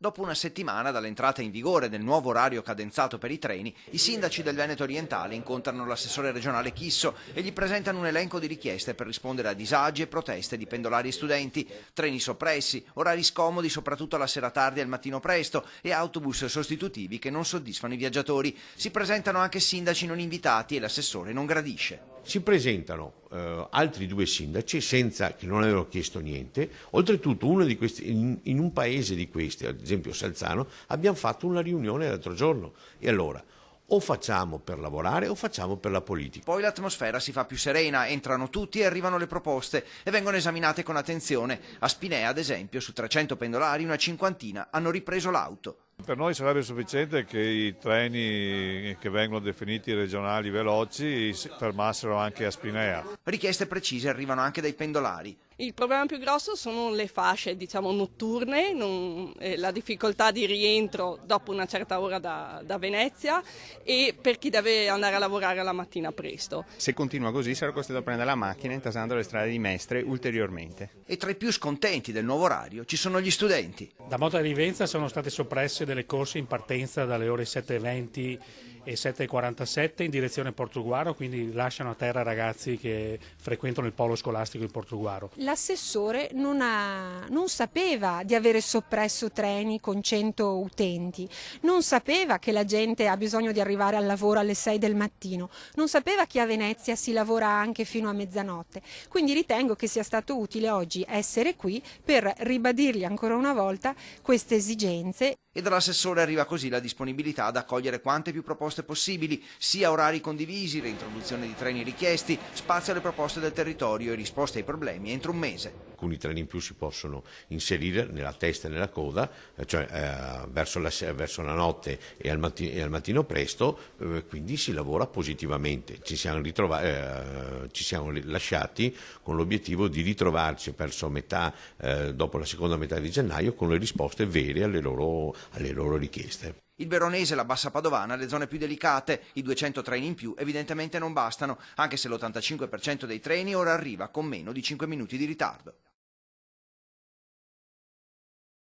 Dopo una settimana dall'entrata in vigore del nuovo orario cadenzato per i treni, i sindaci del Veneto orientale incontrano l'assessore regionale Chisso e gli presentano un elenco di richieste per rispondere a disagi e proteste di pendolari e studenti, treni soppressi, orari scomodi soprattutto la sera tardi e al mattino presto e autobus sostitutivi che non soddisfano i viaggiatori. Si presentano anche sindaci non invitati e l'assessore non gradisce. Si presentano altri due sindaci che non avevano chiesto niente. Oltretutto uno di questi, in un paese di questi, ad esempio Salzano, abbiamo fatto una riunione l'altro giorno. E allora o facciamo per lavorare o facciamo per la politica. Poi l'atmosfera si fa più serena, entrano tutti e arrivano le proposte e vengono esaminate con attenzione. A Spinea, ad esempio, su 300 pendolari una cinquantina hanno ripreso l'auto. Per noi sarebbe sufficiente che i treni che vengono definiti regionali veloci si fermassero anche a Spinea. Richieste precise arrivano anche dai pendolari. Il problema più grosso sono le fasce, notturne, la difficoltà di rientro dopo una certa ora da Venezia e per chi deve andare a lavorare la mattina presto. Se continua così sarà costretto a prendere la macchina intasando le strade di Mestre ulteriormente. E tra i più scontenti del nuovo orario ci sono gli studenti. Da Motta di Rivenza sono state soppresse delle corse in partenza dalle ore 7:20 e 7:47 in direzione Portogruaro, quindi lasciano a terra ragazzi che frequentano il polo scolastico in Portogruaro. L'assessore non sapeva di avere soppresso treni con 100 utenti, non sapeva che la gente ha bisogno di arrivare al lavoro alle 6 del mattino, non sapeva che a Venezia si lavora anche fino a mezzanotte, quindi ritengo che sia stato utile oggi essere qui per ribadirgli ancora una volta queste esigenze. E dall'assessore arriva così la disponibilità ad accogliere quante più proposte possibili, sia orari condivisi, reintroduzione di treni richiesti, spazio alle proposte del territorio e risposte ai problemi entro un mese. Alcuni treni in più si possono inserire nella testa e nella coda, cioè verso la notte e al mattino presto, quindi si lavora positivamente. Ci siamo lasciati con l'obiettivo di ritrovarci verso dopo la seconda metà di gennaio con le risposte vere alle loro richieste. Il Veronese e la Bassa Padovana, le zone più delicate, i 200 treni in più evidentemente non bastano, anche se l'85% dei treni ora arriva con meno di 5 minuti di ritardo.